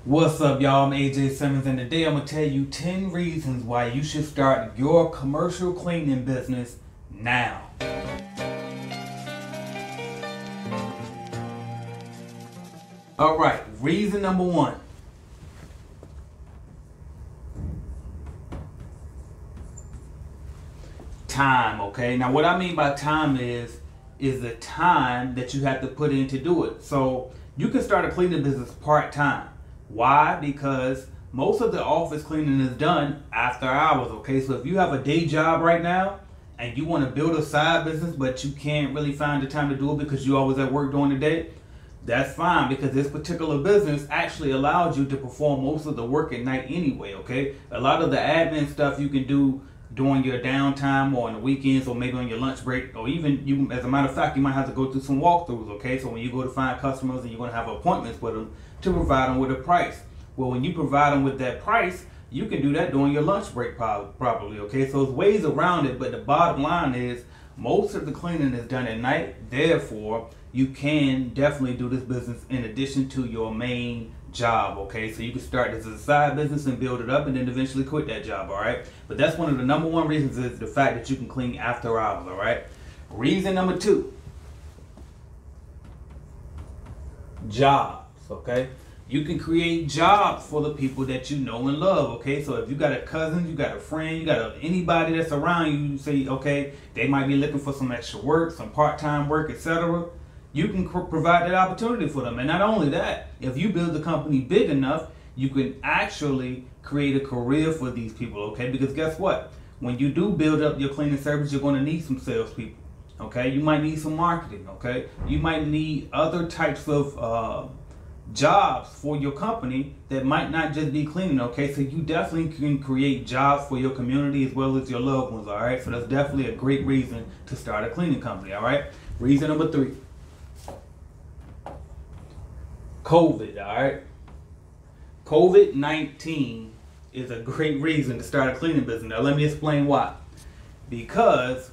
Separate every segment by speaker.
Speaker 1: What's up, y'all? I'm AJ Simmons, and today I'm going to tell you 10 reasons why you should start your commercial cleaning business now. Alright, reason number one. Time, okay? Now, what I mean by time is the time that you have to put in to do it. So, you can start a cleaning business part-time. Why? Because most of the office cleaning is done after hours, okay? So if you have a day job right now and you want to build a side business but you can't really find the time to do it because you always at work during the day, that's fine, because this particular business actually allows you to perform most of the work at night anyway, okay? A lot of the admin stuff you can do during your downtime or on the weekends or maybe on your lunch break, or even you, as a matter of fact, you might have to go through some walkthroughs, okay? So when you go to find customers and you're going to have appointments with them to provide them with a price. Well, when you provide them with that price, you can do that during your lunch break probably, okay? So there's ways around it, but the bottom line is most of the cleaning is done at night. Therefore, you can definitely do this business in addition to your main job, okay? So you can start this as a side business and build it up and then eventually quit that job, all right? But that's one of the number one reasons is the fact that you can clean after hours, all right? Reason number two, jobs, okay? You can create jobs for the people that you know and love, okay? So if you got a cousin, you got a friend, you got anybody that's around you, you say, okay, they might be looking for some extra work, some part-time work, etc. You can provide that opportunity for them. And not only that, if you build the company big enough, you can actually create a career for these people, okay? Because guess what? When you do build up your cleaning service, you're going to need some salespeople, okay? You might need some marketing, okay? You might need other types of jobs for your company that might not just be cleaning, okay? So you definitely can create jobs for your community as well as your loved ones, all right? So that's definitely a great reason to start a cleaning company, all right? Reason number three. COVID, all right? COVID-19 is a great reason to start a cleaning business. Now, let me explain why. Because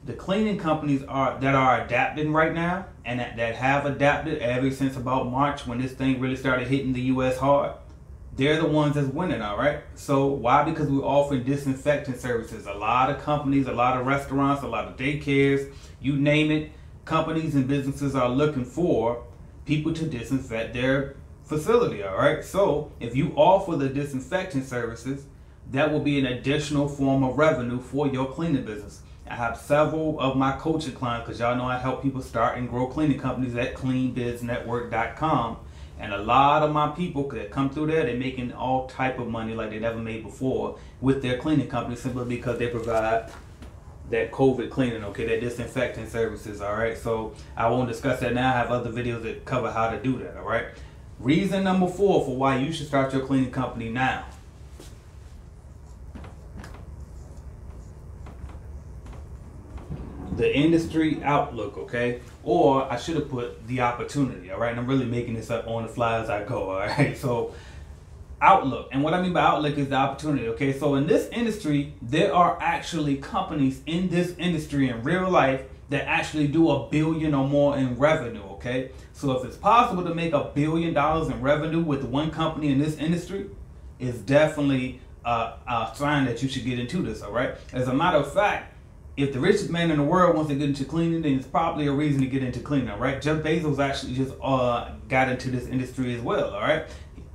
Speaker 1: the cleaning companies that are adapting right now and that have adapted ever since about March when this thing really started hitting the U.S. hard, they're the ones that's winning, all right? So why? Because we're offering disinfectant services. A lot of companies, a lot of restaurants, a lot of daycares, you name it, companies and businesses are looking for people to disinfect their facility, all right? So if you offer the disinfectant services, that will be an additional form of revenue for your cleaning business. I have several of my coaching clients, because y'all know I help people start and grow cleaning companies at cleanbiznetwork.com. And a lot of my people that come through there, they're making all type of money like they never made before with their cleaning company, simply because they provide that COVID cleaning, okay, that disinfecting services, all right? So I won't discuss that now. I have other videos that cover how to do that, all right? Reason number four for why you should start your cleaning company now. The industry outlook, okay? Or I should have put the opportunity, all right? And I'm really making this up on the fly as I go, all right? So outlook, and what I mean by outlook is the opportunity, okay? So in this industry, there are actually companies in this industry in real life that actually do $1 billion or more in revenue, okay? So if it's possible to make $1 billion in revenue with one company in this industry, it's definitely a sign that you should get into this, all right? As a matter of fact, if the richest man in the world wants to get into cleaning, then it's probably a reason to get into cleaning, right? Jeff Bezos actually just got into this industry as well, all right?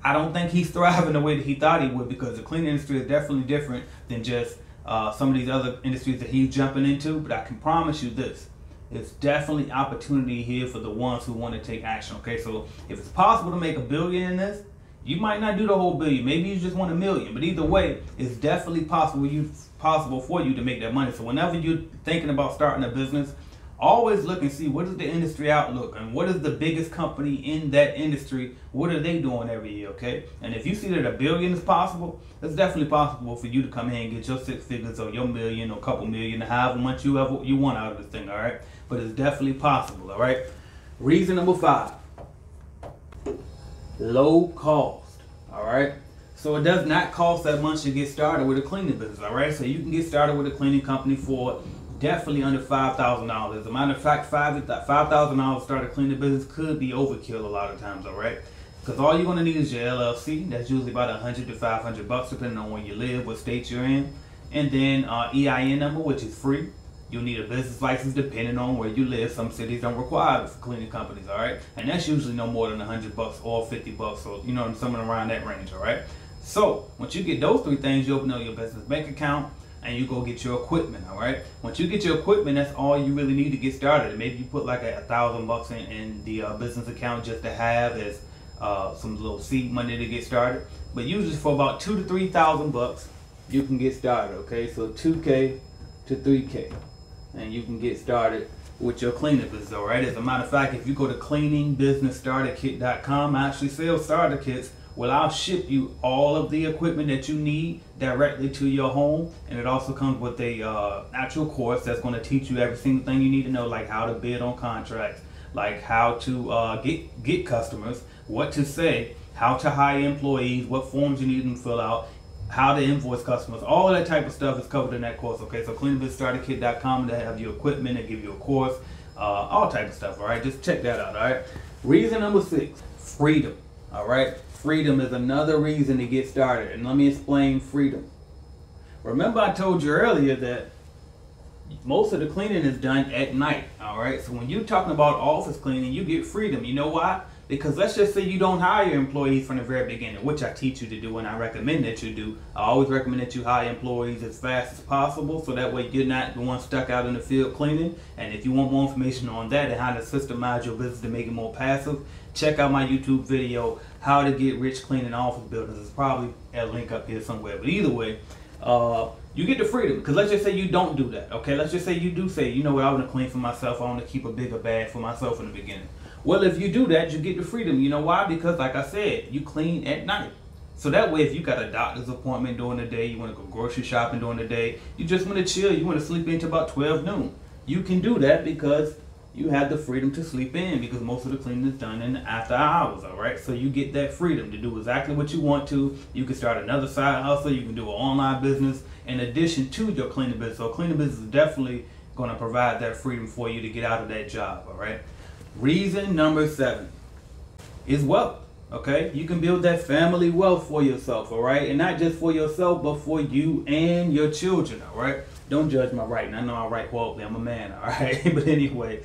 Speaker 1: I don't think he's thriving the way that he thought he would, because the cleaning industry is definitely different than just some of these other industries that he's jumping into. But I can promise you this, it's definitely opportunity here for the ones who want to take action, okay? So if it's possible to make $1 billion in this, you might not do the whole billion. Maybe you just want $1 million. But either way, it's definitely possible for you to make that money. So whenever you're thinking about starting a business, always look and see what is the industry outlook and what is the biggest company in that industry. What are they doing every year, okay? And if you see that $1 billion is possible, it's definitely possible for you to come here and get your 6 figures or your million or couple million, however much you want out of this thing, all right? But it's definitely possible, all right? Reason number five. Low cost, all right? So it does not cost that much to get started with a cleaning business, all right? So you can get started with a cleaning company for definitely under $5,000. As a matter of fact, $5,000 to start a cleaning business could be overkill a lot of times, all right? Because all you're going to need is your LLC. That's usually about $100 to $500 depending on where you live, what state you're in. And then EIN number, which is free. You'll need a business license depending on where you live. Some cities don't require it for cleaning companies, all right? And that's usually no more than $100 or $50, so you know, something around that range, all right? So once you get those three things, you open up your business bank account and you go get your equipment, all right? Once you get your equipment, that's all you really need to get started. Maybe you put like $1,000 in the business account just to have as some little seed money to get started. But usually for about $2,000 to $3,000, you can get started, okay? So $2K to $3K. And you can get started with your cleaning business, all right? As a matter of fact, if you go to cleaningbusinessstarterkit.com, I actually sell starter kits. Well, I'll ship you all of the equipment that you need directly to your home, and it also comes with a actual course that's going to teach you every single thing you need to know, like how to bid on contracts, like how to get customers, what to say, how to hire employees, what forms you need them to fill out, how to invoice customers. All of that type of stuff is covered in that course, okay? So cleaningbusinessstarterkit.com, they have your equipment, they give you a course, all type of stuff, all right? Just check that out, all right? Reason number 6, freedom, all right? Freedom is another reason to get started, and let me explain freedom. Remember I told you earlier that most of the cleaning is done at night, all right? So when you're talking about office cleaning, you get freedom. You know why? Because let's just say you don't hire employees from the very beginning, which I teach you to do and I recommend that you do. I always recommend that you hire employees as fast as possible so that way you're not the one stuck out in the field cleaning. And if you want more information on that and how to systemize your business to make it more passive, check out my YouTube video, How to Get Rich Cleaning Office Buildings. There's probably a link up here somewhere. But either way, you get the freedom. Because let's just say you don't do that, okay? Let's just say you do say, you know what, I want to clean for myself. I want to keep a bigger bag for myself in the beginning. Well, if you do that, you get the freedom. You know why? Because like I said, you clean at night. So that way, if you got a doctor's appointment during the day, you want to go grocery shopping during the day, you just want to chill, you want to sleep into about 12 noon. You can do that because you have the freedom to sleep in, because most of the cleaning is done in the after hours, all right? So you get that freedom to do exactly what you want to. You can start another side hustle. You can do an online business in addition to your cleaning business. So cleaning business is definitely going to provide that freedom for you to get out of that job, all right? Reason number 7 is wealth, okay? You can build that family wealth for yourself, all right? And not just for yourself, but for you and your children, all right? Don't judge my writing. I know I write horribly. I'm a man, all right? But anyway,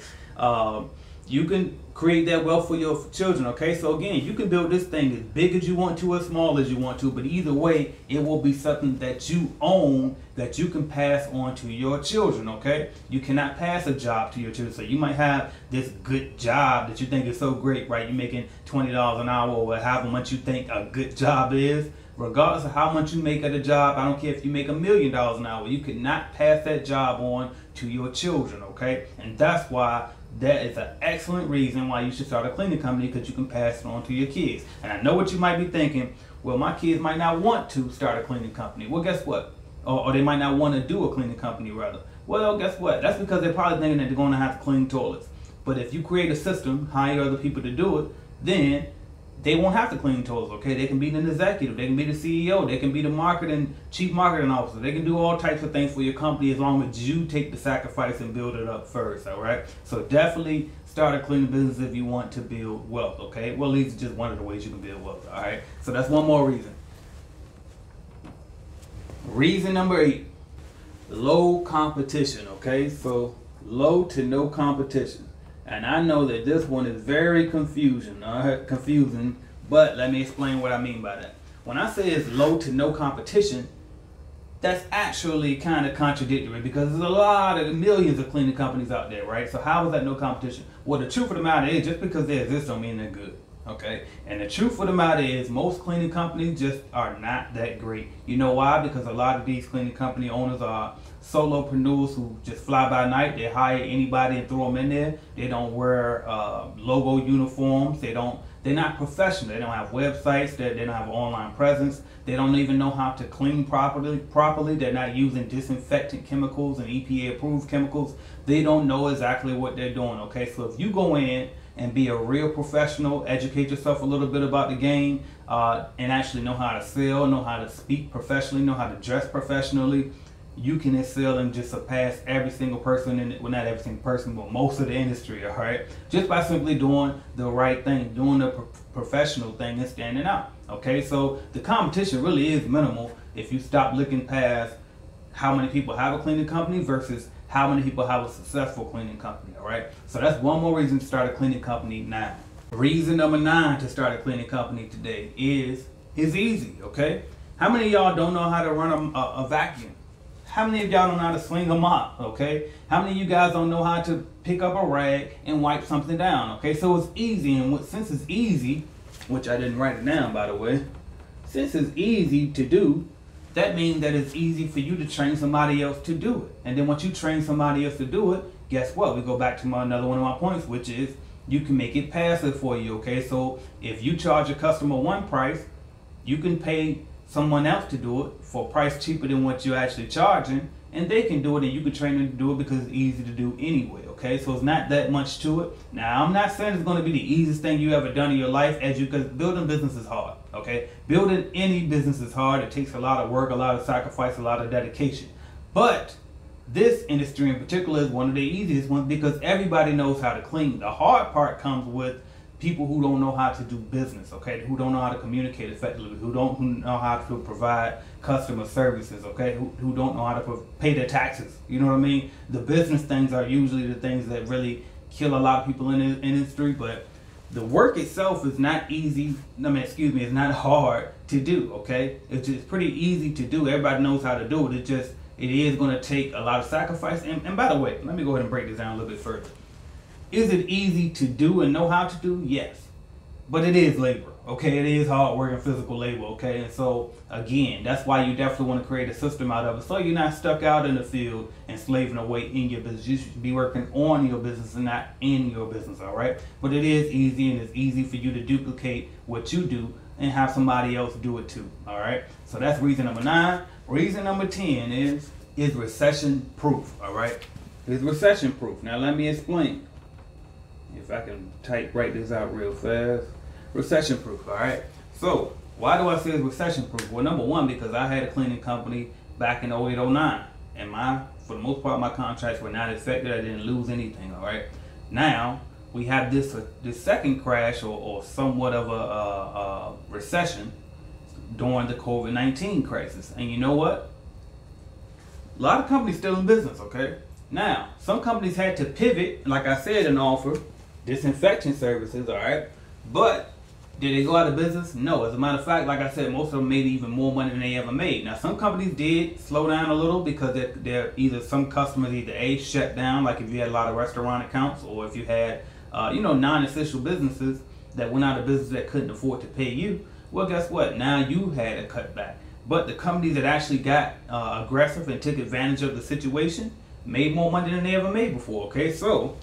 Speaker 1: you can create that wealth for your children, okay? So again, you can build this thing as big as you want to, as small as you want to, but either way, it will be something that you own that you can pass on to your children, okay? You cannot pass a job to your children. So you might have this good job that you think is so great, right? You're making $20 an hour or however much you think a good job is. Regardless of how much you make at a job, I don't care if you make $1 million an hour, you cannot pass that job on to your children, okay? And that's why that is an excellent reason why you should start a cleaning company, because you can pass it on to your kids. And I know what you might be thinking, well, my kids might not want to start a cleaning company. Well, guess what? Or they might not want to do a cleaning company, rather. Well, guess what? That's because they're probably thinking that they're going to have to clean toilets. But if you create a system, hire other people to do it, then they won't have to clean toilets, okay? They can be an executive, they can be the CEO, they can be the chief marketing officer. They can do all types of things for your company as long as you take the sacrifice and build it up first, all right? So definitely start a cleaning business if you want to build wealth, okay? Well, at least just one of the ways you can build wealth, all right? So that's one more reason. Reason number 8, low competition, okay? So low to no competition. And I know that this one is very confusing, but let me explain what I mean by that. When I say it's low to no competition, that's actually kind of contradictory, because there's a lot of millions of cleaning companies out there, right? So how is that no competition? Well, the truth of the matter is, just because they exist don't mean they're good, okay? And the truth of the matter is, most cleaning companies just are not that great. You know why? Because a lot of these cleaning company owners are solopreneurs who just fly by night. They hire anybody and throw them in there. They don't wear logo uniforms. They're not professional. They don't have websites. They don't have an online presence. They don't even know how to clean properly. They're not using disinfectant chemicals and EPA approved chemicals. They don't know exactly what they're doing, okay? So if you go in and be a real professional, educate yourself a little bit about the game, and actually know how to sell, know how to speak professionally, know how to dress professionally, you can excel and just surpass every single person well, not every single person, but most of the industry, all right? Just by simply doing the right thing, doing the professional thing and standing out. Okay, so the competition really is minimal if you stop looking past how many people have a cleaning company versus how many people have a successful cleaning company. All right, so that's one more reason to start a cleaning company now. Reason number 9 to start a cleaning company today is easy. Okay, how many of y'all don't know how to run a vacuum? How many of y'all don't know how to swing a mop? Okay, how many of you guys don't know how to pick up a rag and wipe something down? Okay, so it's easy, and since it's easy, which I didn't write it down by the way, since it's easy to do, that means that it's easy for you to train somebody else to do it. And then once you train somebody else to do it, guess what? We go back to another one of my points, which is you can make it passive for you. Okay, so if you charge a customer one price, you can pay someone else to do it for a price cheaper than what you're actually charging, and they can do it, and you can train them to do it because it's easy to do anyway. Okay, so it's not that much to it. Now, I'm not saying it's going to be the easiest thing you ever done in your life, because building business is hard. Okay, building any business is hard. It takes a lot of work, a lot of sacrifice, a lot of dedication. But this industry in particular is one of the easiest ones because everybody knows how to clean. The hard part comes with people who don't know how to do business, okay, who don't know how to communicate effectively, who don't know how to provide customer services, okay, who don't know how to pay their taxes. You know what I mean? The business things are usually the things that really kill a lot of people in the industry, but the work itself is not easy. It's not hard to do, okay? It's pretty easy to do. Everybody knows how to do it. It is going to take a lot of sacrifice. And by the way, let me go ahead and break this down a little bit further. Is it easy to do and know how to do? Yes. But it is labor, okay? It is hard work and physical labor, okay? And so, again, that's why you definitely want to create a system out of it so you're not stuck out in the field and slaving away in your business. You should be working on your business and not in your business, all right? But it is easy, and it's easy for you to duplicate what you do and have somebody else do it too, all right? So that's reason number 9. Reason number 10 is recession proof, all right? It's recession proof. Now, let me explain. If I can write this out real fast. Recession proof, all right? So, why do I say it's recession proof? Well, number 1, because I had a cleaning company back in 08, 09. And for the most part, my contracts were not affected. I didn't lose anything, all right? Now, we have this second crash or somewhat of a recession during the COVID-19 crisis. And you know what? A lot of companies still in business, okay? Now, some companies had to pivot, like I said, and offer disinfection services, all right? But did they go out of business? No. As a matter of fact, like I said, most of them made even more money than they ever made. Now, some companies did slow down a little because they're either some customers either shut down, like if you had a lot of restaurant accounts, or if you had non-essential businesses that went out of business that couldn't afford to pay you. Well, guess what? Now you had a cutback. But the companies that actually got aggressive and took advantage of the situation made more money than they ever made before, okay? So,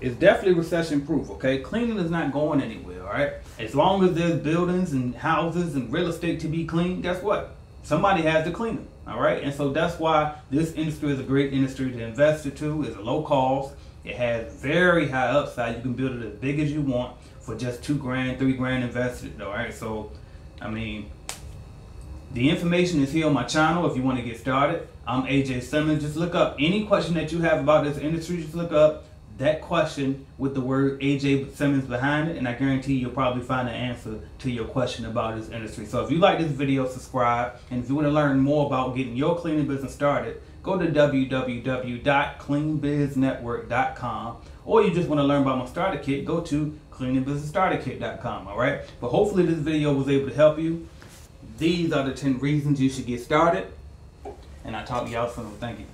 Speaker 1: it's definitely recession proof, okay? Cleaning is not going anywhere, all right? As long as there's buildings and houses and real estate to be cleaned, guess what? Somebody has to clean them, all right? And so that's why this industry is a great industry to invest into. It's a low cost. It has very high upside. You can build it as big as you want for just $2,000, $3,000 invested, all right? So, I mean, the information is here on my channel if you want to get started. I'm AJ Simmons. Just look up any question that you have about this industry. Just look up that question with the word AJ Simmons behind it, and I guarantee you'll probably find an answer to your question about this industry. So if you like this video, subscribe. And if you want to learn more about getting your cleaning business started, go to www.cleanbiznetwork.com. Or you just want to learn about my starter kit, go to cleaningbusinessstarterkit.com, all right? But hopefully this video was able to help you. These are the 10 reasons you should get started. And I'll talk to y'all soon. Thank you.